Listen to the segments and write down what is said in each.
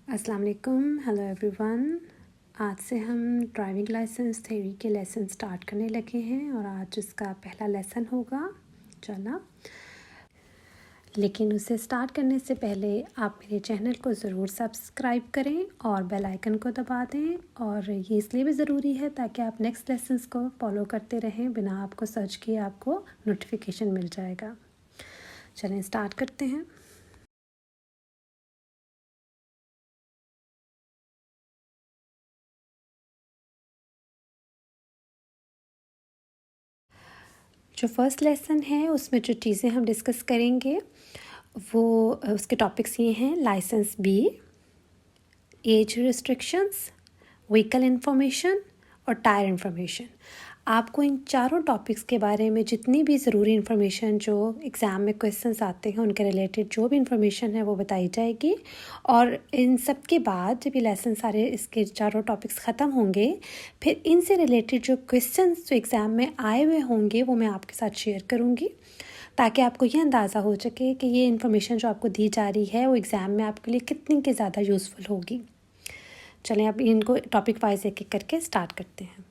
अस्सलाम वालेकुम, hello everyone. आज से हम ड्राइविंग लाइसेंस थ्योरी के लेसन स्टार्ट करने लगे हैं और आज उसका पहला लेसन होगा चला। लेकिन उसे स्टार्ट करने से पहले आप मेरे चैनल को ज़रूर सब्सक्राइब करें और बेल आइकन को दबा दें। और ये इसलिए भी ज़रूरी है ताकि आप नेक्स्ट लेसन्स को फॉलो करते रहें, बिना आपको सर्च किए आपको नोटिफिकेशन मिल जाएगा। चलें स्टार्ट करते हैं। जो फर्स्ट लेसन है उसमें जो चीज़ें हम डिस्कस करेंगे वो उसके टॉपिक्स ये हैं: license B, age restrictions, vehicle information और टायर इन्फॉर्मेशन। आपको इन चारों टॉपिक्स के बारे में जितनी भी ज़रूरी इन्फॉर्मेशन जो एग्ज़ाम में क्वेश्चंस आते हैं उनके रिलेटेड जो भी इन्फॉर्मेशन है वो बताई जाएगी। और इन सब के बाद जब ये लेसन सारे इसके चारों टॉपिक्स ख़त्म होंगे, फिर इनसे रिलेटेड जो क्वेश्चंस जो एग्ज़ाम में आए हुए होंगे वो मैं आपके साथ शेयर करूँगी, ताकि आपको ये अंदाज़ा हो सके कि ये इन्फॉर्मेशन जो आपको दी जा रही है वो एग्ज़ाम में आपके लिए कितनी के ज़्यादा यूज़फुल होगी। चलें अब इनको टॉपिक वाइज एक एक करके स्टार्ट करते हैं।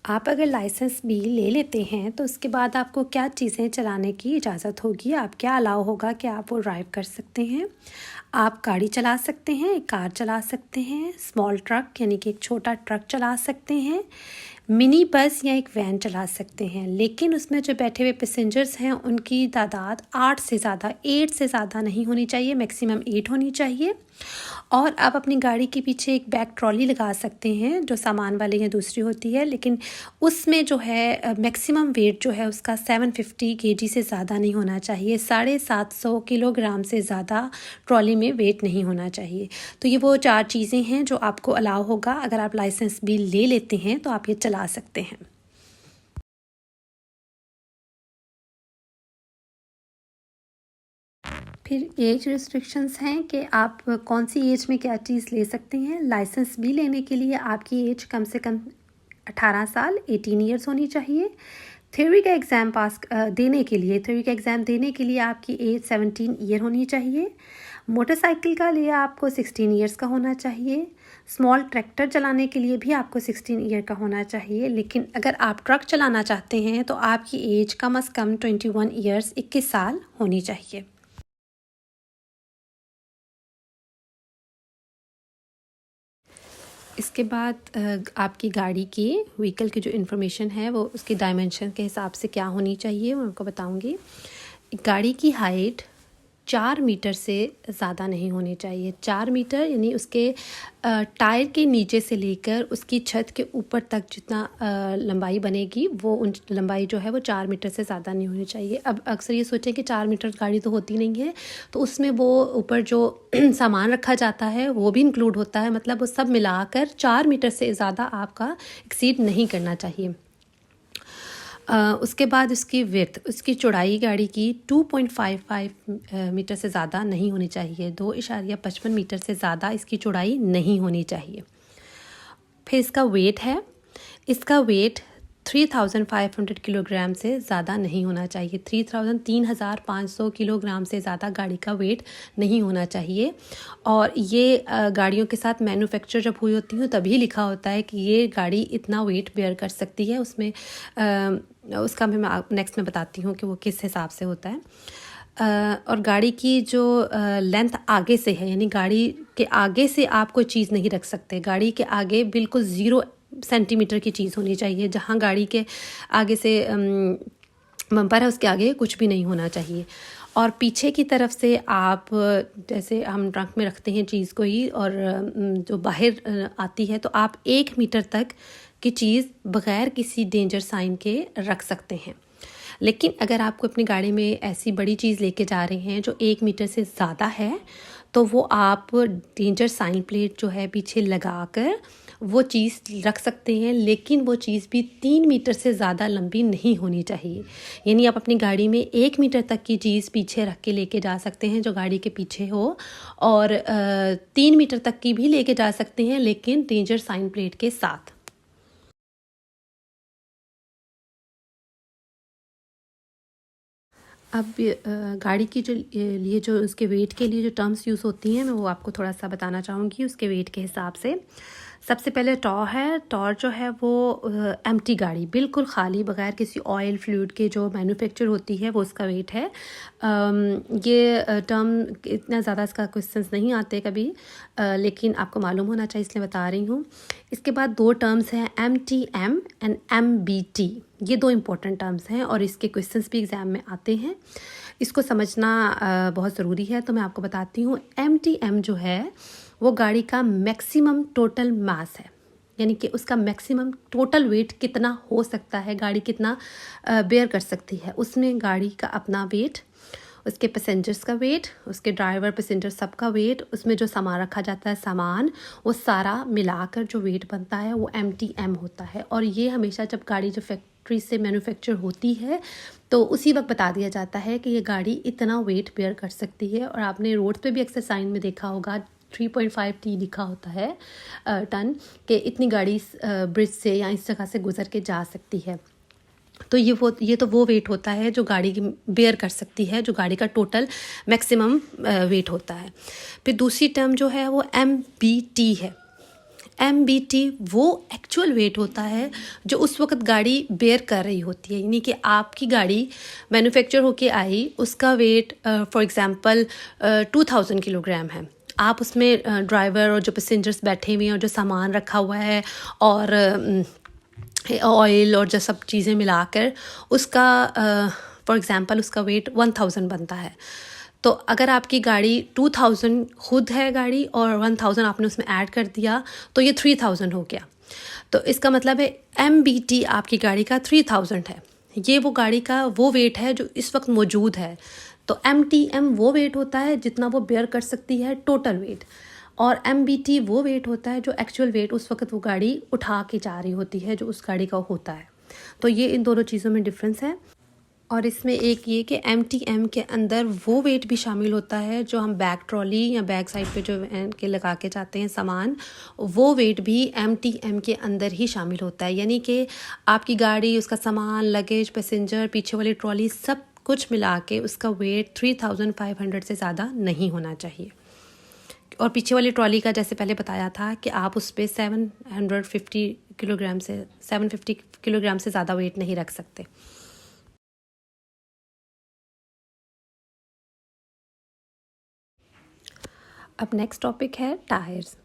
आप अगर लाइसेंस बी ले लेते हैं तो उसके बाद आपको क्या चीज़ें चलाने की इजाज़त होगी, आप क्या अलाउ होगा कि आप वो ड्राइव कर सकते हैं। आप गाड़ी चला सकते हैं, एक कार चला सकते हैं, स्मॉल ट्रक यानी कि एक छोटा ट्रक चला सकते हैं, मिनी बस या एक वैन चला सकते हैं। लेकिन उसमें जो बैठे हुए पैसेंजर्स हैं उनकी तादाद 8 से ज़्यादा नहीं होनी चाहिए, मैक्सिमम 8 होनी चाहिए। और आप अपनी गाड़ी के पीछे एक बैक ट्रॉली लगा सकते हैं जो सामान वाली या दूसरी होती है, लेकिन उसमें जो है मैक्सिमम वेट जो है उसका 750 केजी से ज़्यादा नहीं होना चाहिए। 750 किलोग्राम से ज़्यादा ट्रॉली में वेट नहीं होना चाहिए। तो ये वो 4 चीज़ें हैं जो आपको अलाउ होगा। अगर आप लाइसेंस भी ले लेते हैं तो आप ये चला सकते हैं। फिर एज रिस्ट्रिक्शंस हैं कि आप कौन सी एज में क्या चीज़ ले सकते हैं। लाइसेंस भी लेने के लिए आपकी एज कम से कम 18 साल 18 ईयर्स होनी चाहिए। थ्योरी का एग्ज़ाम थ्योरी का एग्ज़ाम देने के लिए आपकी एज 17 ईयर होनी चाहिए। मोटरसाइकिल का लिए आपको 16 ईयर्स का होना चाहिए। स्मॉल ट्रैक्टर चलाने के लिए भी आपको 16 ईयर का होना चाहिए। लेकिन अगर आप ट्रक चलाना चाहते हैं तो आपकी एज कम से कम 21 ईयर्स 21 साल होनी चाहिए। इसके बाद आपकी गाड़ी की व्हीकल की जो इन्फॉर्मेशन है वो उसकी डायमेंशन के हिसाब से क्या होनी चाहिए मैं आपको बताऊंगी। गाड़ी की हाइट 4 मीटर से ज़्यादा नहीं होनी चाहिए। 4 मीटर यानी उसके टायर के नीचे से लेकर उसकी छत के ऊपर तक जितना लंबाई बनेगी वो उन लंबाई जो है वो 4 मीटर से ज़्यादा नहीं होनी चाहिए। अब अक्सर ये सोचें कि 4 मीटर गाड़ी तो होती नहीं है, तो उसमें वो ऊपर जो सामान रखा जाता है वो भी इंक्लूड होता है। मतलब वो सब मिलाकर 4 मीटर से ज़्यादा आपका एक्सीड नहीं करना चाहिए। उसके बाद उसकी चौड़ाई गाड़ी की 2.55 मीटर से ज़्यादा नहीं होनी चाहिए। 2.55 मीटर से ज़्यादा इसकी चौड़ाई नहीं होनी चाहिए। फिर इसका वेट 3500 किलोग्राम से ज़्यादा नहीं होना चाहिए। 3500 किलोग्राम से ज़्यादा गाड़ी का वेट नहीं होना चाहिए। और ये गाड़ियों के साथ मैन्युफैक्चर जब हुई होती हैं तभी लिखा होता है कि ये गाड़ी इतना वेट बेयर कर सकती है। उसमें उसका मैं नेक्स्ट में बताती हूँ कि वो किस हिसाब से होता है। और गाड़ी की जो लेंथ आगे से है, यानी गाड़ी के आगे से आप कोई चीज़ नहीं रख सकते। गाड़ी के आगे बिल्कुल 0 सेंटीमीटर की चीज़ होनी चाहिए। जहाँ गाड़ी के आगे से बम्पर है उसके आगे कुछ भी नहीं होना चाहिए। और पीछे की तरफ से आप जैसे हम ट्रंक में रखते हैं चीज़ को ही, और जो बाहर आती है तो आप 1 मीटर तक की चीज़ बग़ैर किसी डेंजर साइन के रख सकते हैं। लेकिन अगर आपको अपनी गाड़ी में ऐसी बड़ी चीज़ लेके जा रहे हैं जो 1 मीटर से ज़्यादा है तो वो आप डेंजर साइन प्लेट जो है पीछे लगाकर वो चीज़ रख सकते हैं। लेकिन वो चीज़ भी 3 मीटर से ज़्यादा लंबी नहीं होनी चाहिए। यानी आप अपनी गाड़ी में 1 मीटर तक की चीज़ पीछे रख के लेके जा सकते हैं जो गाड़ी के पीछे हो, और 3 मीटर तक की भी लेके जा सकते हैं लेकिन डेंजर साइन प्लेट के साथ। अब गाड़ी की जो लिए जो उसके वेट के लिए जो टर्म्स यूज़ होती हैं मैं वो आपको थोड़ा सा बताना चाहूँगी उसके वेट के हिसाब से। सबसे पहले टॉ है। टॉ जो है वो एम्प्टी गाड़ी, बिल्कुल खाली बगैर किसी ऑयल फ्लूइड के जो मैन्युफैक्चर होती है वो उसका वेट है। ये टर्म इतना ज़्यादा इसका क्वेश्चंस नहीं आते कभी, लेकिन आपको मालूम होना चाहिए इसलिए बता रही हूँ। इसके बाद दो टर्म्स हैं MTM एंड MBT। ये दो इम्पोर्टेंट टर्म्स हैं और इसके क्वेश्चंस भी एग्ज़ाम में आते हैं। इसको समझना बहुत ज़रूरी है, तो मैं आपको बताती हूँ। MTM जो है वो गाड़ी का मैक्सिमम टोटल मास है, यानी कि उसका मैक्सिमम टोटल वेट कितना हो सकता है, गाड़ी कितना बेयर कर सकती है। उसमें गाड़ी का अपना वेट, उसके पैसेंजर्स का वेट, उसके ड्राइवर पैसेंजर सबका वेट, उसमें जो सामान रखा जाता है सामान, वो सारा मिलाकर जो वेट बनता है वो MTM होता है। और ये हमेशा जब गाड़ी जो फैक्ट्री से मैन्युफैक्चर होती है तो उसी वक्त बता दिया जाता है कि ये गाड़ी इतना वेट बेयर कर सकती है। और आपने रोड पे भी अक्सर साइन में देखा होगा 3.5 T लिखा होता है टन, कि इतनी गाड़ी ब्रिज से या इस जगह से गुजर के जा सकती है। तो ये तो वो वेट होता है जो गाड़ी की बेयर कर सकती है, जो गाड़ी का टोटल मैक्सिमम वेट होता है। फिर दूसरी टर्म जो है वो MBT है। MBT वो एक्चुअल वेट होता है जो उस वक्त गाड़ी बेयर कर रही होती है, यानी कि आपकी गाड़ी मैन्युफैक्चर होके आई, उसका वेट फॉर एग्जांपल 2000 किलोग्राम है। आप उसमें ड्राइवर और जो पैसेंजर्स बैठे हुए हैं और जो सामान रखा हुआ है और ऑयल और जो सब चीज़ें मिलाकर उसका फॉर एग्जांपल उसका वेट 1000 बनता है। तो अगर आपकी गाड़ी 2000 खुद है गाड़ी और 1000 आपने उसमें ऐड कर दिया तो ये 3000 हो गया। तो इसका मतलब है MBT आपकी गाड़ी का 3000 है। ये वो गाड़ी का वो वेट है जो इस वक्त मौजूद है। तो MTM वो वेट होता है जितना वो बेयर कर सकती है टोटल वेट, और MBT वो वेट होता है जो एक्चुअल वेट उस वक्त वो गाड़ी उठा के जा रही होती है, जो उस गाड़ी का होता है। तो ये इन दोनों चीज़ों में डिफरेंस है। और इसमें एक ये कि MTM के अंदर वो वेट भी शामिल होता है जो हम बैक ट्रॉली या बैक साइड पे जो के लगा के जाते हैं सामान, वो वेट भी MTM के अंदर ही शामिल होता है। यानी कि आपकी गाड़ी, उसका सामान, लगेज, पैसेंजर, पीछे वाली ट्रॉली, सब कुछ मिला के उसका वेट 3500 से ज़्यादा नहीं होना चाहिए। और पीछे वाली ट्रॉली का जैसे पहले बताया था कि आप उस पर 750 किलोग्राम से ज़्यादा वेट नहीं रख सकते। अब नेक्स्ट टॉपिक है टायर्स,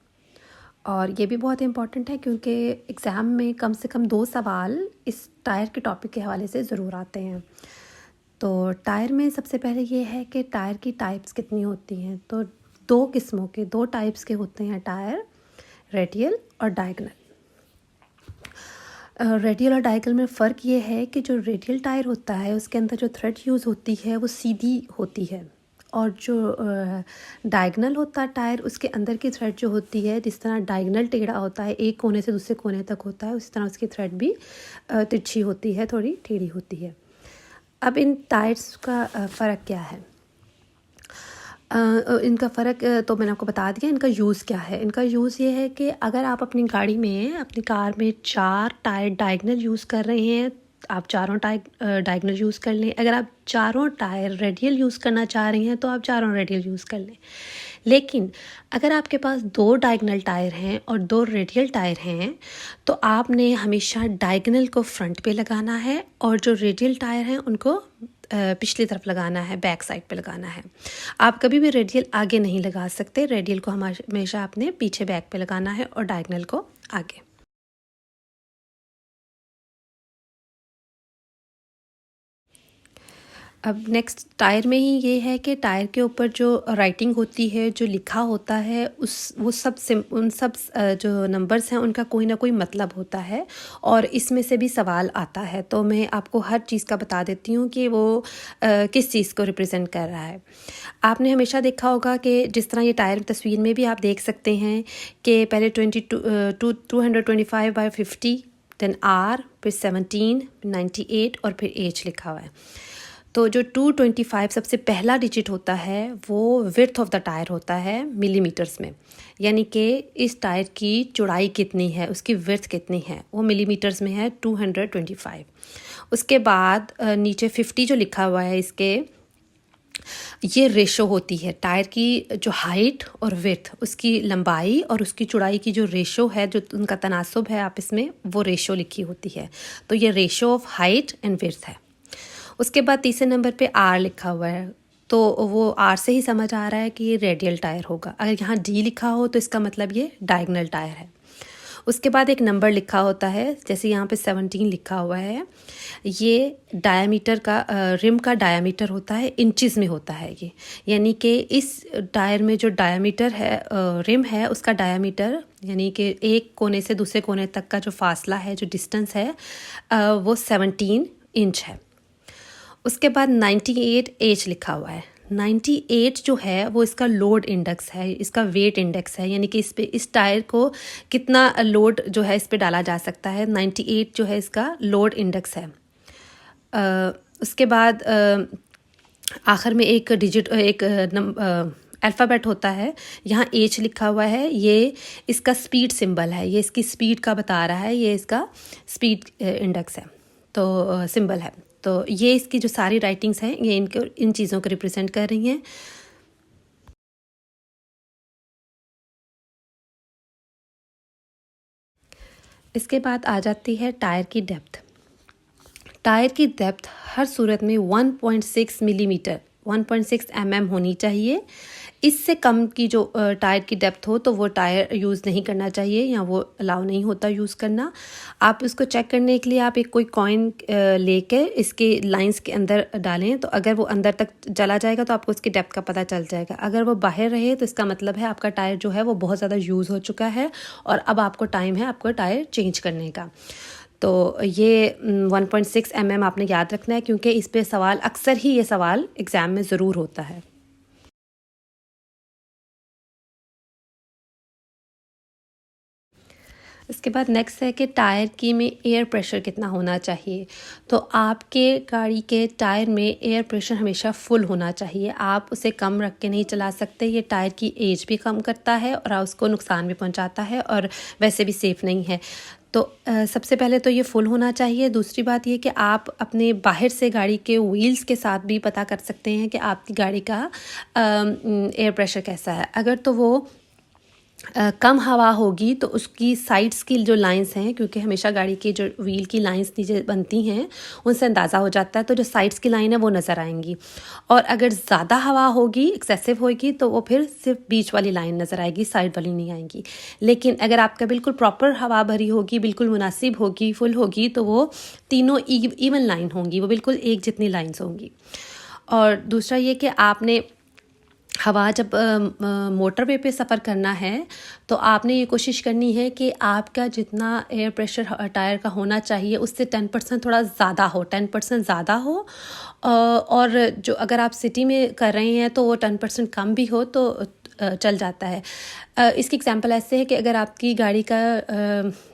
और ये भी बहुत इम्पॉर्टेंट है क्योंकि एग्ज़ाम में कम से कम 2 सवाल इस टायर के टॉपिक के हवाले से ज़रूर आते हैं। तो टायर में सबसे पहले ये है कि टायर की टाइप्स कितनी होती हैं। तो 2 किस्मों के 2 टाइप्स के होते हैं टायर, रेडियल और डायगनल। रेडियल और डायगनल में फ़र्क ये है कि जो रेडियल टायर होता है उसके अंदर जो थ्रेड यूज़ होती है वो सीधी होती है, और जो डायगनल होता है टायर, उसके अंदर की थ्रेड जो होती है, जिस तरह डायगनल टेढ़ा होता है, एक कोने से दूसरे कोने तक होता है, उसी तरह उसकी थ्रेड भी तिरछी होती है, थोड़ी टेढ़ी होती है। अब इन टायर्स का फ़र्क क्या है? इनका फ़र्क तो मैंने आपको बता दिया। इनका यूज़ क्या है? इनका यूज़ ये है कि अगर आप अपनी गाड़ी में, अपनी कार में 4 टायर डायगनल यूज़ कर रहे हैं, आप चारों टायर डायगनल यूज़ कर लें। अगर आप चारों टायर रेडियल यूज़ करना चाह रही हैं तो आप चारों रेडियल यूज़ कर लें। लेकिन अगर आपके पास 2 डायगनल टायर हैं और 2 रेडियल टायर हैं तो आपने हमेशा डायगनल को फ्रंट पे लगाना है और जो रेडियल टायर हैं उनको पिछली तरफ लगाना है, बैक साइड पे लगाना है। आप कभी भी रेडियल आगे नहीं लगा सकते। रेडियल को हमेशा आपने पीछे बैक पे लगाना है और डायगनल को आगे। अब नेक्स्ट टायर में ही ये है कि टायर के ऊपर जो राइटिंग होती है, जो लिखा होता है, उन सब जो नंबर्स हैं उनका कोई ना कोई मतलब होता है और इसमें से भी सवाल आता है। तो मैं आपको हर चीज़ का बता देती हूँ कि वो किस चीज़ को रिप्रेजेंट कर रहा है। आपने हमेशा देखा होगा कि जिस तरह ये टायर तस्वीर में भी आप देख सकते हैं कि पहले 225/50, देन R, फिर 17, 98 और फिर H लिखा हुआ है। तो जो 225 सबसे पहला डिजिट होता है वो विड्थ ऑफ द टायर होता है मिलीमीटर्स में, यानी कि इस टायर की चौड़ाई कितनी है, उसकी विड्थ कितनी है, वो मिलीमीटर्स में है 225। उसके बाद नीचे 50 जो लिखा हुआ है इसके, ये रेशो होती है टायर की जो हाइट और विड्थ, उसकी लंबाई और उसकी चौड़ाई की जो रेशो है, जो उनका तनासुब है आपस में, वो रेशो लिखी होती है। तो ये ratio of height and width है। उसके बाद तीसरे नंबर पे आर लिखा हुआ है, तो वो आर से ही समझ आ रहा है कि ये रेडियल टायर होगा। अगर यहाँ डी लिखा हो तो इसका मतलब ये डायगोनल टायर है। उसके बाद एक नंबर लिखा होता है, जैसे यहाँ पे 17 लिखा हुआ है, ये डायामीटर का रिम का डायामीटर होता है, इंचेस में होता है ये, यानी कि इस टायर में जो डायामीटर है, रिम है, उसका डायामीटर यानी कि एक कोने से दूसरे कोने तक का जो फासला है, जो डिस्टेंस है, वो 17 इंच है। उसके बाद 98 एच लिखा हुआ है। 98 जो है वो इसका लोड इंडेक्स है, इसका वेट इंडेक्स है, यानी कि इस पे इस टायर को कितना लोड जो है इस पे डाला जा सकता है। 98 जो है इसका लोड इंडेक्स है। उसके बाद आखिर में एक डिजिट, एक अल्फ़ाबेट होता है, यहाँ एच लिखा हुआ है, ये इसका स्पीड सिंबल है, ये इसकी स्पीड का बता रहा है, ये इसका स्पीड इंडेक्स है, तो सिंबल है। तो ये इसकी जो सारी राइटिंग्स हैं ये इन चीज़ों को रिप्रेजेंट कर रही हैं। इसके बाद आ जाती है टायर की डेप्थ। टायर की डेप्थ हर सूरत में 1.6 मिलीमीटर 1.6 होनी चाहिए। इससे कम की जो टायर की डेप्थ हो तो वो टायर यूज़ नहीं करना चाहिए, या वो अलाउ नहीं होता यूज़ करना। आप इसको चेक करने के लिए आप एक कोई कॉइन लेके इसके लाइंस के अंदर डालें, तो अगर वो अंदर तक चला जाएगा तो आपको उसकी डेप्थ का पता चल जाएगा। अगर वो बाहर रहे तो इसका मतलब है आपका टायर जो है वो बहुत ज़्यादा यूज़ हो चुका है और अब आपको टाइम है आपको टायर चेंज करने का। तो ये 1.6 आपने याद रखना है, क्योंकि इस पे सवाल अक्सर ही ये सवाल एग्ज़ाम में ज़रूर होता है। इसके बाद नेक्स्ट है कि टायर की में एयर प्रेशर कितना होना चाहिए। तो आपके गाड़ी के टायर में एयर प्रेशर हमेशा फुल होना चाहिए, आप उसे कम रख के नहीं चला सकते। ये टायर की एज भी कम करता है और उसको नुकसान भी पहुंचाता है और वैसे भी सेफ़ नहीं है। तो सबसे पहले तो ये फुल होना चाहिए। दूसरी बात ये कि आप अपने बाहर से गाड़ी के व्हील्स के साथ भी पता कर सकते हैं कि आपकी गाड़ी का एयर प्रेशर कैसा है। अगर तो वो कम हवा होगी तो उसकी साइड्स की जो लाइंस हैं, क्योंकि हमेशा गाड़ी की जो व्हील की लाइंस नीचे बनती हैं उनसे अंदाज़ा हो जाता है, तो जो साइड्स की लाइन है वो नज़र आएंगी। और अगर ज़्यादा हवा होगी, एक्सेसिव होगी, तो वो फिर सिर्फ बीच वाली लाइन नज़र आएगी, साइड वाली नहीं आएंगी। लेकिन अगर आपका बिल्कुल प्रॉपर हवा भरी होगी, बिल्कुल मुनासिब होगी, फुल होगी, तो वो तीनों इवन लाइन होंगी, वो बिल्कुल एक जितनी लाइन्स होंगी। और दूसरा ये कि आपने हवा जब मोटरवे पे सफ़र करना है तो आपने ये कोशिश करनी है कि आपका जितना एयर प्रेशर टायर का होना चाहिए उससे 10% थोड़ा ज़्यादा हो, 10% ज़्यादा हो। और जो अगर आप सिटी में कर रहे हैं तो वो 10% कम भी हो तो चल जाता है। इसकी एग्जांपल ऐसे है कि अगर आपकी गाड़ी का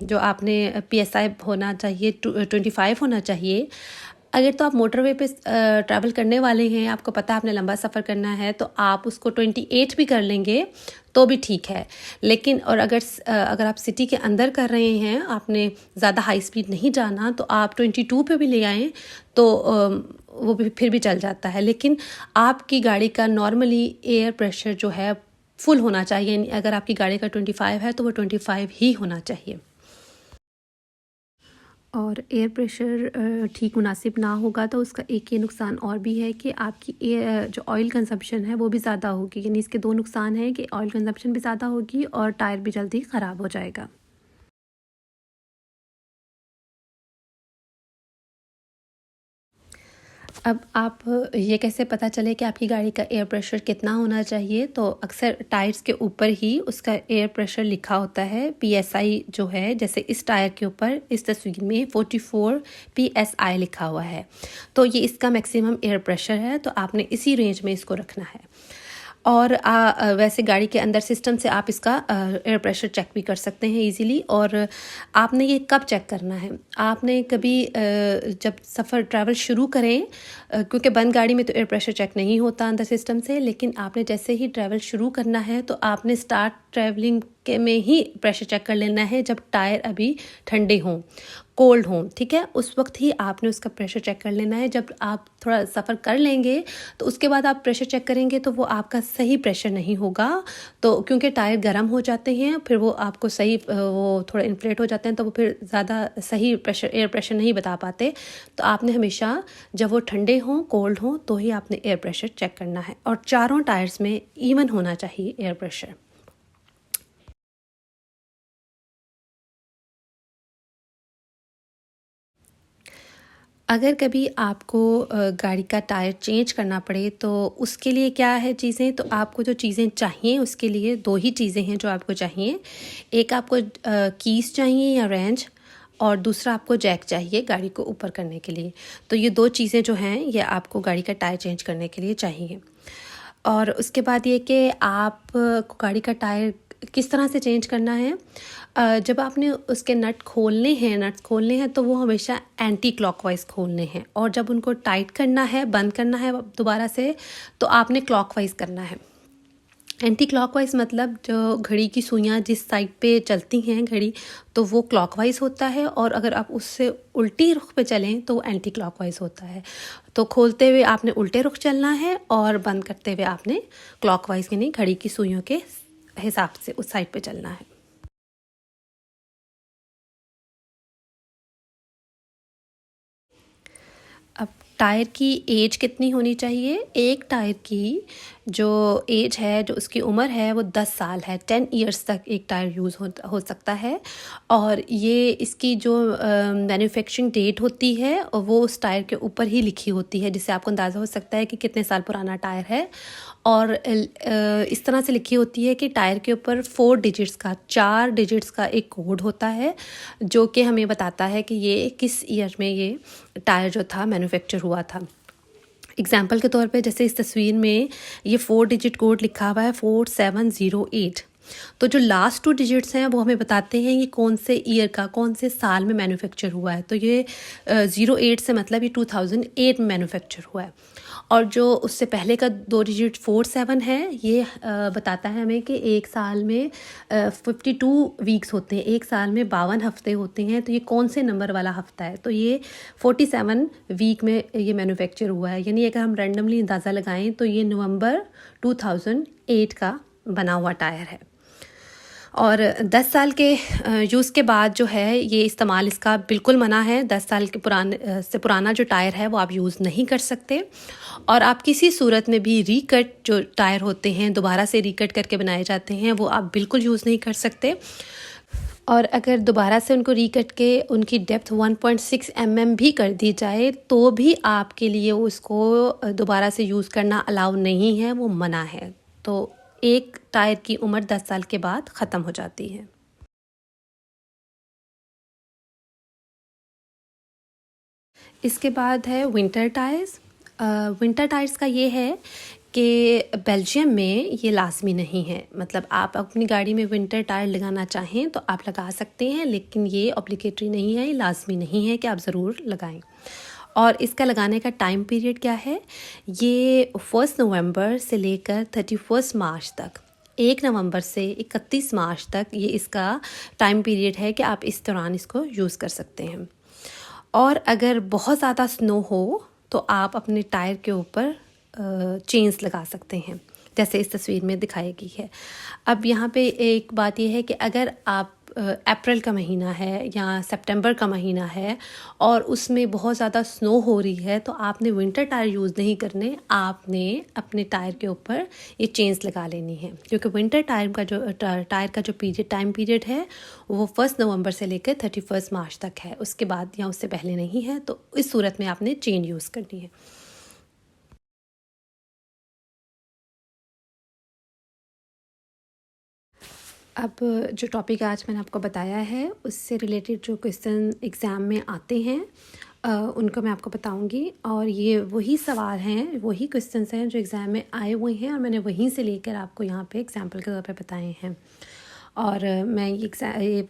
जो आपने PSI होना चाहिए 25 होना चाहिए, अगर तो आप मोटरवे पे ट्रैवल करने वाले हैं, आपको पता है आपने लंबा सफ़र करना है, तो आप उसको 28 भी कर लेंगे तो भी ठीक है। लेकिन और अगर आप सिटी के अंदर कर रहे हैं, आपने ज़्यादा हाई स्पीड नहीं जाना, तो आप 22 पे भी ले आएँ तो वो भी फिर भी चल जाता है। लेकिन आपकी गाड़ी का नॉर्मली एयर प्रेशर जो है फुल होना चाहिए। अगर आपकी गाड़ी का 25 है तो वो 25 ही होना चाहिए। और एयर प्रेशर ठीक मुनासिब ना होगा तो उसका एक ये नुकसान और भी है कि आपकी जो ऑयल कंजप्शन है वो भी ज़्यादा होगी। यानी इसके दो नुकसान हैं कि ऑयल कंजप्शन भी ज़्यादा होगी और टायर भी जल्दी ख़राब हो जाएगा। अब आप ये कैसे पता चले कि आपकी गाड़ी का एयर प्रेशर कितना होना चाहिए, तो अक्सर टायर्स के ऊपर ही उसका एयर प्रेशर लिखा होता है। PSI जो है, जैसे इस टायर के ऊपर इस तस्वीर में 44 PSI लिखा हुआ है, तो ये इसका मैक्सिमम एयर प्रेशर है, तो आपने इसी रेंज में इसको रखना है। और वैसे गाड़ी के अंदर सिस्टम से आप इसका एयर प्रेशर चेक भी कर सकते हैं इजीली। और आपने ये कब चेक करना है, आपने कभी जब सफ़र ट्रैवल शुरू करें, क्योंकि बंद गाड़ी में तो एयर प्रेशर चेक नहीं होता अंदर सिस्टम से, लेकिन आपने जैसे ही ट्रैवल शुरू करना है तो आपने स्टार्ट ट्रैवलिंग के में ही प्रेशर चेक कर लेना है जब टायर अभी ठंडे हों, कोल्ड हों, ठीक है, उस वक्त ही आपने उसका प्रेशर चेक कर लेना है। जब आप थोड़ा सफ़र कर लेंगे तो उसके बाद आप प्रेशर चेक करेंगे तो वो आपका सही प्रेशर नहीं होगा, तो क्योंकि टायर गर्म हो जाते हैं फिर वो आपको सही वो थोड़ा इन्फ्लेट हो जाते हैं तो वो फिर ज़्यादा सही प्रेशर एयर प्रेशर नहीं बता पाते। तो आपने हमेशा जब वो ठंडे हों, कोल्ड हों, तो ही आपने एयर प्रेशर चेक करना है और चारों टायर्स में इवन होना चाहिए एयर प्रेशर। अगर कभी आपको गाड़ी का टायर चेंज करना पड़े तो उसके लिए क्या है चीज़ें, तो आपको जो चीज़ें चाहिए उसके लिए 2 ही चीज़ें हैं जो आपको चाहिए। एक आपको कीज़ चाहिए या रेंच, और दूसरा आपको जैक चाहिए गाड़ी को ऊपर करने के लिए। तो ये 2 चीज़ें जो हैं ये आपको गाड़ी का टायर चेंज करने के लिए चाहिए। और उसके बाद ये कि आप को गाड़ी का टायर किस तरह से चेंज करना है। जब आपने उसके नट्स खोलने हैं तो वो हमेशा एंटी क्लॉकवाइज खोलने हैं, और जब उनको टाइट करना है, बंद करना है दोबारा से, तो आपने क्लॉकवाइज करना है। एंटी क्लॉकवाइज मतलब जो घड़ी की सुइयाँ जिस साइड पे चलती हैं घड़ी, तो वो क्लॉकवाइज होता है, और अगर आप उससे उल्टी रुख पे चलें तो वो एंटी क्लॉकवाइज होता है। तो खोलते हुए आपने उल्टे रुख चलना है और बंद करते हुए आपने क्लॉकवाइज यानी घड़ी की सुइयों के हिसाब से उस साइड पे चलना है। अब टायर की एज कितनी होनी चाहिए? एक टायर की जो एज है, जो उसकी उम्र है, वो 10 साल है। 10 ईयर्स तक एक टायर यूज़ हो सकता है, और ये इसकी जो मैन्युफैक्चरिंग डेट होती है वो उस टायर के ऊपर ही लिखी होती है, जिससे आपको अंदाज़ा हो सकता है कि कितने साल पुराना टायर है। और इस तरह से लिखी होती है कि टायर के ऊपर 4 डिजिट्स का एक कोड होता है, जो कि हमें बताता है कि ये किस ईयर में ये टायर जो था मैन्युफैक्चर हुआ था। एग्जाम्पल के तौर पे जैसे इस तस्वीर में ये 4 डिजिट कोड लिखा हुआ है 4708। तो जो लास्ट 2 डिजिट्स हैं वो हमें बताते हैं ये कौन से ईयर का, कौन से साल में मैन्युफैक्चर हुआ है। तो ये 08 से मतलब ये 2008 में मैन्युफैक्चर हुआ है। और जो उससे पहले का 2 डिजिट 47 है, ये बताता है हमें कि एक साल में 52 वीक्स होते हैं, एक साल में 52 हफ्ते होते हैं। तो ये कौन से नंबर वाला हफ्ता है? तो ये 47 वीक में ये मैन्युफैक्चर हुआ है। यानी अगर हम रैंडमली अंदाज़ा लगाएं तो ये नवंबर 2008 का बना हुआ टायर है। और 10 साल के यूज़ के बाद जो है ये इस्तेमाल इसका बिल्कुल मना है। 10 साल के से पुराना जो टायर है वो आप यूज़ नहीं कर सकते, और आप किसी सूरत में भी रीकट जो टायर होते हैं, दोबारा से रीकट करके बनाए जाते हैं, वो आप बिल्कुल यूज़ नहीं कर सकते। और अगर दोबारा से उनको रीकट के उनकी डेप्थ 1.6 mm भी कर दी जाए तो भी आपके लिए उसको दोबारा से यूज़ करना अलाउ नहीं है, वो मना है। तो एक टायर की उम्र 10 साल के बाद ख़त्म हो जाती है। इसके बाद है विंटर टायर्स। विंटर टायर्स का ये है कि बेल्जियम में ये लाजमी नहीं है। मतलब आप अपनी गाड़ी में विंटर टायर लगाना चाहें तो आप लगा सकते हैं, लेकिन ये ऑब्लिगेटरी नहीं है, ये लाजमी नहीं है कि आप ज़रूर लगाएं। और इसका लगाने का टाइम पीरियड क्या है? ये 1 नवंबर से लेकर 31 मार्च तक, 1 नवंबर से 31 मार्च तक ये इसका टाइम पीरियड है कि आप इस दौरान इसको यूज़ कर सकते हैं। और अगर बहुत ज़्यादा स्नो हो तो आप अपने टायर के ऊपर चेन्स लगा सकते हैं, जैसे इस तस्वीर में दिखाई गई है। अब यहाँ पे एक बात यह है कि अगर आप अप्रैल का महीना है या सितंबर का महीना है और उसमें बहुत ज़्यादा स्नो हो रही है, तो आपने विंटर टायर यूज़ नहीं करने, आपने अपने टायर के ऊपर ये चेन्स लगा लेनी है। क्योंकि विंटर टायर का जो टाइम पीरियड है वो 1 नवंबर से लेकर 31 मार्च तक है, उसके बाद या उससे पहले नहीं है। तो इस सूरत में आपने चेन यूज़ करनी है। अब जो टॉपिक आज मैंने आपको बताया है उससे रिलेटेड जो क्वेश्चन एग्ज़ाम में आते हैं उनको मैं आपको बताऊंगी, और ये वही सवाल हैं, वही क्वेश्चंस हैं जो एग्ज़ाम में आए हुए हैं, और मैंने वहीं से लेकर आपको यहाँ पे एग्जाम्पल के तौर पे बताए हैं। और मैं ये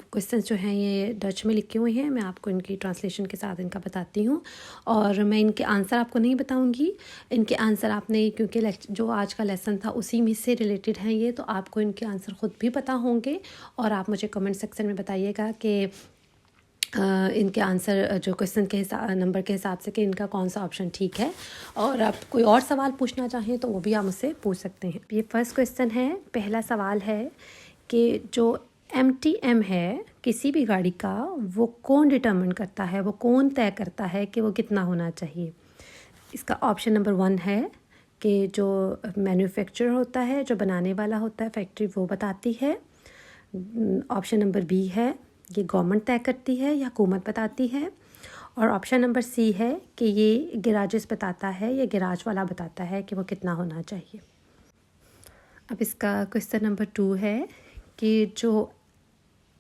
क्वेश्चन जो हैं ये डच में लिखे हुए हैं, मैं आपको इनकी ट्रांसलेशन के साथ इनका बताती हूँ। और मैं इनके आंसर आपको नहीं बताऊँगी, इनके आंसर आपने, क्योंकि जो आज का लेसन था उसी में से रिलेटेड हैं ये, तो आपको इनके आंसर ख़ुद भी पता होंगे। और आप मुझे कमेंट सेक्शन में बताइएगा कि इनके आंसर जो क्वेश्चन के नंबर के हिसाब से कि इनका कौन सा ऑप्शन ठीक है। और आप कोई और सवाल पूछना चाहें तो वो भी आप मुझसे पूछ सकते हैं। ये फर्स्ट क्वेश्चन है, पहला सवाल है कि जो MTM है किसी भी गाड़ी का, वो कौन डिटरमिन करता है, वो कौन तय करता है कि वो कितना होना चाहिए। इसका ऑप्शन नंबर 1 है कि जो मैन्युफैक्चरर होता है, जो बनाने वाला होता है फैक्ट्री, वो बताती है। ऑप्शन नंबर B है ये गवर्नमेंट तय करती है या हुकूमत बताती है। और ऑप्शन नंबर C है कि ये गैराजेस बताता है, ये गैराज वाला बताता है कि वो कितना होना चाहिए। अब इसका क्वेश्चन नंबर 2 है कि जो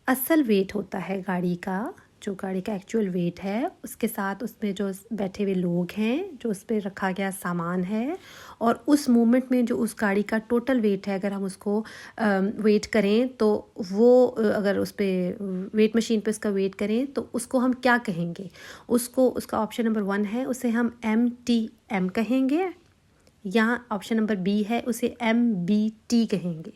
असल वेट होता है गाड़ी का, जो गाड़ी का एक्चुअल वेट है, उसके साथ उसमें जो बैठे हुए लोग हैं, जो उस पर रखा गया सामान है, और उस मोमेंट में जो उस गाड़ी का टोटल वेट है, अगर हम उसको वेट करें तो वो अगर उस पर वेट मशीन पे उसका वेट करें तो उसको हम क्या कहेंगे। उसका ऑप्शन नंबर 1 है, उसे हम MTM कहेंगे, या ऑप्शन नंबर B है, उसे MBT कहेंगे।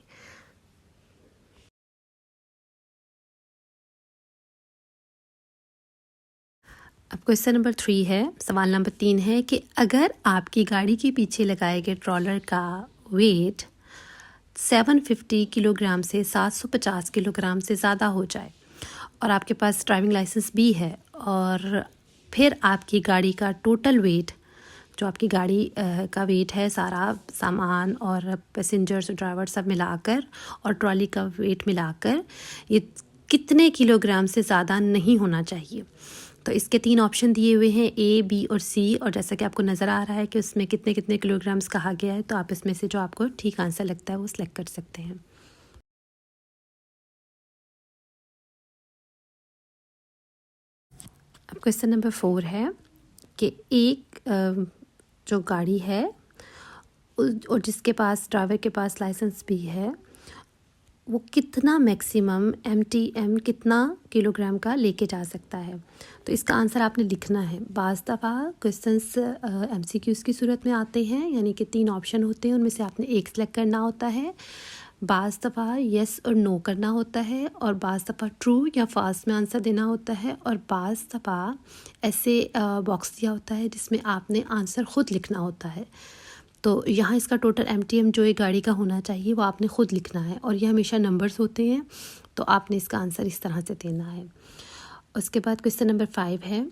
अब क्वेश्चन नंबर 3 है, सवाल नंबर 3 है कि अगर आपकी गाड़ी के पीछे लगाए गए ट्रॉलर का वेट 750 किलोग्राम से 750 किलोग्राम से ज़्यादा हो जाए और आपके पास ड्राइविंग लाइसेंस भी है, और फिर आपकी गाड़ी का टोटल वेट, जो आपकी गाड़ी का वेट है, सारा सामान और पैसेंजर्स ड्राइवर सब मिलाकर और ट्रॉली का वेट मिलाकर, ये कितने किलोग्राम से ज़्यादा नहीं होना चाहिए। तो इसके 3 ऑप्शन दिए हुए हैं, A, B और C, और जैसा कि आपको नज़र आ रहा है कि उसमें कितने कितने किलोग्राम्स कहा गया है, तो आप इसमें से जो आपको ठीक आंसर लगता है वो सिलेक्ट कर सकते हैं। अब क्वेश्चन नंबर 4 है कि एक जो गाड़ी है और जिसके पास, ड्राइवर के पास लाइसेंस भी है, वो कितना मैक्सिमम MTM कितना किलोग्राम का लेके जा सकता है। तो इसका आंसर आपने लिखना है। बाज़ दफ़ा क्वेश्चंस MCQs की सूरत में आते हैं, यानी कि 3 ऑप्शन होते हैं, उनमें से आपने एक सिलेक्ट करना होता है। बाज़ दफ़ा येस और नो करना होता है, और बाज़ दफ़ा ट्रू या फाल्स में आंसर देना होता है, और बाज़ दफ़ा ऐसे बॉक्स दिया होता है जिसमें आपने आंसर ख़ुद लिखना होता है। तो यहाँ इसका टोटल MTM जो एक गाड़ी का होना चाहिए वो आपने ख़ुद लिखना है, और ये हमेशा नंबर्स होते हैं, तो आपने इसका आंसर इस तरह से देना है। उसके बाद क्वेश्चन नंबर 5 है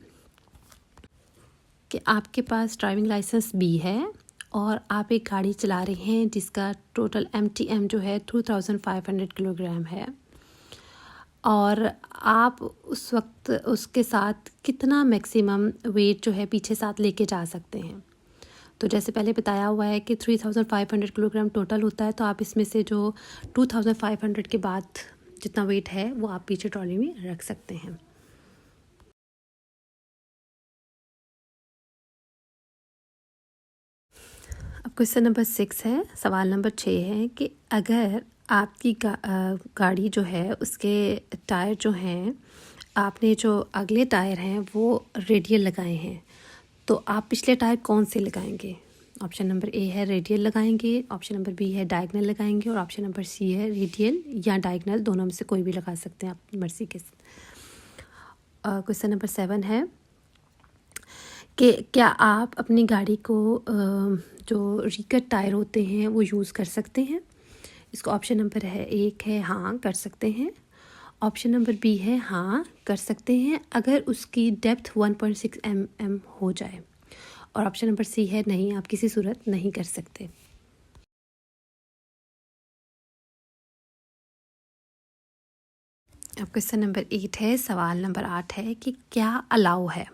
कि आपके पास ड्राइविंग लाइसेंस भी है और आप एक गाड़ी चला रहे हैं जिसका टोटल MTM जो है 2500 किलोग्राम है, और आप उस वक्त उसके साथ कितना मैक्सिमम वेट जो है पीछे साथ लेके जा सकते हैं। तो जैसे पहले बताया हुआ है कि 3500 किलोग्राम टोटल होता है, तो आप इसमें से जो 2500 के बाद जितना वेट है वो आप पीछे ट्रॉली में रख सकते हैं। अब क्वेश्चन नंबर 6 है, सवाल नंबर 6 है कि अगर आपकी गाड़ी जो है उसके टायर जो हैं, आपने जो अगले टायर हैं वो रेडियल लगाए हैं, तो आप पिछले टायर कौन से लगाएंगे। ऑप्शन नंबर A है रेडियल लगाएंगे, ऑप्शन नंबर B है डायगनल लगाएंगे, और ऑप्शन नंबर C है रेडियल या डायगनल, दोनों में से कोई भी लगा सकते हैं आप मर्जी के। क्वेश्चन नंबर 7 है कि क्या आप अपनी गाड़ी को जो रिकट टायर होते हैं वो यूज़ कर सकते हैं। इसका ऑप्शन नंबर है 1 है हाँ कर सकते हैं, ऑप्शन नंबर B है हाँ कर सकते हैं अगर उसकी डेप्थ 1.6 mm हो जाए, और ऑप्शन नंबर C है नहीं, आप किसी सूरत नहीं कर सकते। अब क्वेश्चन नंबर 8 है, सवाल नंबर 8 है कि क्या अलाउ है।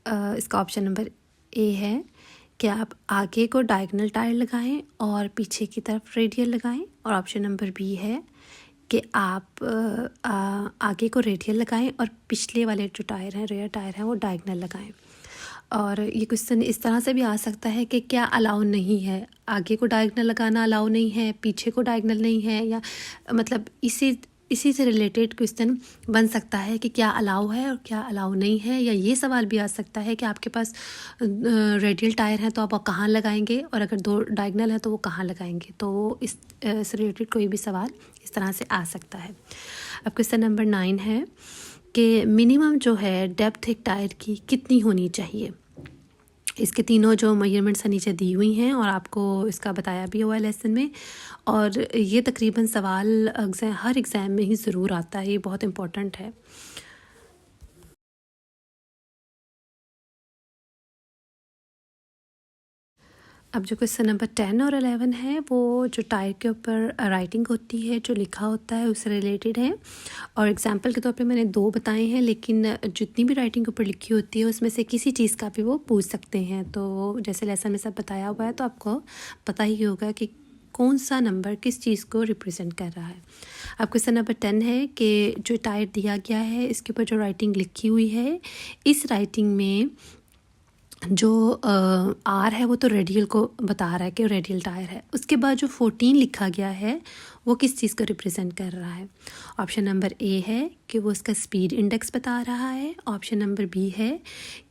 इसका ऑप्शन नंबर A है कि आप आगे को डायगोनल टायर लगाएं और पीछे की तरफ रेडियल लगाएं, और ऑप्शन नंबर B है कि आप आगे को रेडियल लगाएं और पिछले वाले जो टायर हैं, रेयर टायर हैं, वो डायगोनल लगाएं। और ये क्वेश्चन इस तरह से भी आ सकता है कि क्या अलाउ नहीं है, आगे को डायगोनल लगाना अलाउ नहीं है, पीछे को डायगोनल नहीं है, या मतलब इसी से रिलेटेड क्वेश्चन बन सकता है कि क्या अलाउ है और क्या अलाउ नहीं है। या ये सवाल भी आ सकता है कि आपके पास रेडियल टायर है तो आप कहाँ लगाएंगे, और अगर 2 डायगोनल है तो वो कहाँ लगाएंगे। तो इस से रिलेटेड कोई भी सवाल इस तरह से आ सकता है। अब क्वेश्चन नंबर 9 है कि मिनिमम जो है डेप्थ एक टायर की कितनी होनी चाहिए। इसके तीनों जो मेजरमेंट्स नीचे दी हुई हैं और आपको इसका बताया भी हुआ है लेसन में, और ये तकरीबन सवाल हर एग्ज़ाम में ही ज़रूर आता है, ये बहुत इम्पोर्टेंट है। अब जो क्वेश्चन नंबर 10 और 11 है वो जो टायर के ऊपर राइटिंग होती है, जो लिखा होता है, उससे रिलेटेड है। और एग्जांपल के तौर पे मैंने 2 बताए हैं, लेकिन जितनी भी राइटिंग के ऊपर लिखी होती है उसमें से किसी चीज़ का भी वो पूछ सकते हैं। तो जैसे लेसन में सब बताया हुआ है तो आपको पता ही होगा कि कौन सा नंबर किस चीज़ को रिप्रेजेंट कर रहा है। अब क्वेश्चन नंबर 10 है कि जो टायर दिया गया है इसके ऊपर जो राइटिंग लिखी हुई है, इस राइटिंग में जो आर है वो तो रेडियल को बता रहा है कि रेडियल टायर है। उसके बाद जो 14 लिखा गया है वो किस चीज़ को रिप्रेजेंट कर रहा है। ऑप्शन नंबर ए है कि वो उसका स्पीड इंडेक्स बता रहा है। ऑप्शन नंबर बी है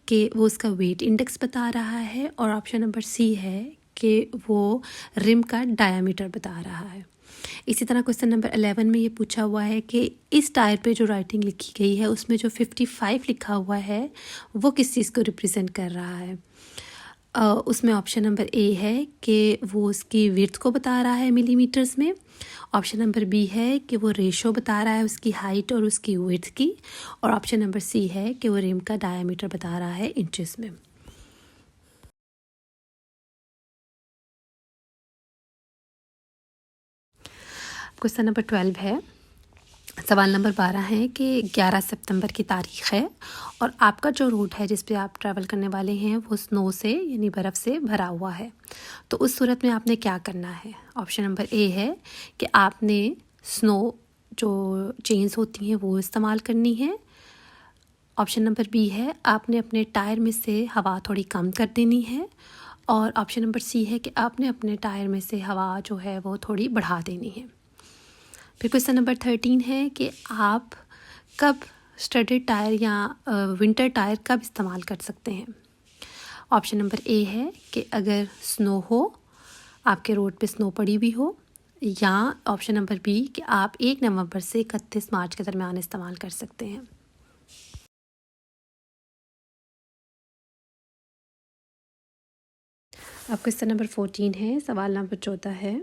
कि वो उसका वेट इंडेक्स बता रहा है। और ऑप्शन नंबर सी है कि वो रिम का डायामीटर बता रहा है। इसी तरह क्वेश्चन नंबर 11 में ये पूछा हुआ है कि इस टायर पे जो राइटिंग लिखी गई है उसमें जो 55 लिखा हुआ है वो किस चीज़ को रिप्रेजेंट कर रहा है। उसमें ऑप्शन नंबर ए है कि वो उसकी विड्थ को बता रहा है मिलीमीटर्स में। ऑप्शन नंबर बी है कि वो रेशो बता रहा है उसकी हाइट और उसकी विड्थ की। और ऑप्शन नंबर सी है कि वो रिम का डायामीटर बता रहा है इंचेस में। क्वेश्चन नंबर 12 है, सवाल नंबर 12 है कि 11 सितंबर की तारीख़ है और आपका जो रूट है जिस पे आप ट्रैवल करने वाले हैं वो स्नो से यानी बर्फ़ से भरा हुआ है। तो उस सूरत में आपने क्या करना है। ऑप्शन नंबर ए है कि आपने स्नो जो चेन्स होती हैं वो इस्तेमाल करनी है। ऑप्शन नंबर बी है आपने अपने टायर में से हवा थोड़ी कम कर देनी है। और ऑप्शन नंबर सी है कि आपने अपने टायर में से हवा जो है वो थोड़ी बढ़ा देनी है। फिर क्वेश्चन नंबर 13 है कि आप कब स्टडेड टायर या विंटर टायर कब इस्तेमाल कर सकते हैं। ऑप्शन नंबर ए है कि अगर स्नो हो, आपके रोड पे स्नो पड़ी भी हो, या ऑप्शन नंबर बी कि आप 1 नवंबर से 31 मार्च के दरमियान इस्तेमाल कर सकते हैं। अब क्वेश्चन नंबर 14 है, सवाल नंबर 14 है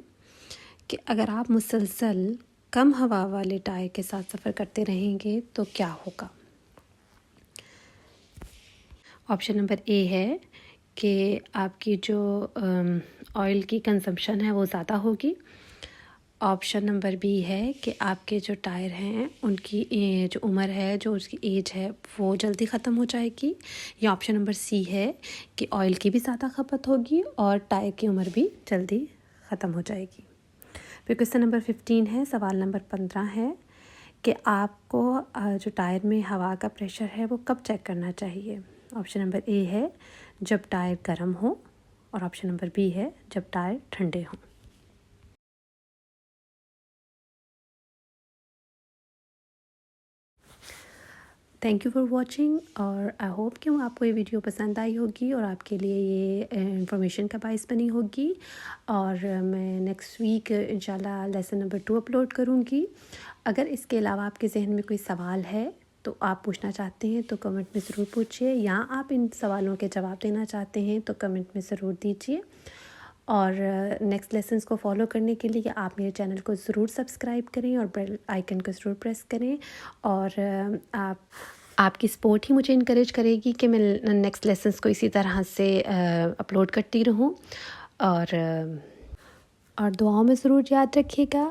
कि अगर आप मुसलसल कम हवा वाले टायर के साथ सफ़र करते रहेंगे तो क्या होगा। ऑप्शन नंबर ए है कि आपकी जो ऑयल की कंजम्पशन है वो ज़्यादा होगी। ऑप्शन नंबर बी है कि आपके जो टायर हैं उनकी जो उम्र है, जो उसकी एज है वो जल्दी ख़त्म हो जाएगी। या ऑप्शन नंबर सी है कि ऑयल की भी ज़्यादा खपत होगी और टायर की उम्र भी जल्दी ख़त्म हो जाएगी। फिर क्वेश्चन नंबर 15 है, सवाल नंबर 15 है कि आपको जो टायर में हवा का प्रेशर है वो कब चेक करना चाहिए। ऑप्शन नंबर ए है जब टायर गर्म हो। और ऑप्शन नंबर बी है जब टायर ठंडे हों। थैंक यू फॉर वॉचिंग, और आई होप कि आपको ये वीडियो पसंद आई होगी और आपके लिए ये इंफॉर्मेशन का बाइस बनी होगी। और मैं नेक्स्ट वीक इंशाल्लाह लेसन नंबर 2 अपलोड करूँगी। अगर इसके अलावा आपके जहन में कोई सवाल है तो आप पूछना चाहते हैं तो कमेंट में ज़रूर पूछिए, या आप इन सवालों के जवाब देना चाहते हैं तो कमेंट में ज़रूर दीजिए। और नेक्स्ट लेसन्स को फॉलो करने के लिए आप मेरे चैनल को ज़रूर सब्सक्राइब करें और बेल आइकन को ज़रूर प्रेस करें। और आपकी सपोर्ट ही मुझे इनकरेज करेगी कि मैं नेक्स्ट लेसन्स को इसी तरह से अपलोड करती रहूं। और दुआओं में ज़रूर याद रखिएगा।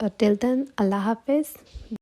टिल देन, अल्लाह हाफ़िज़।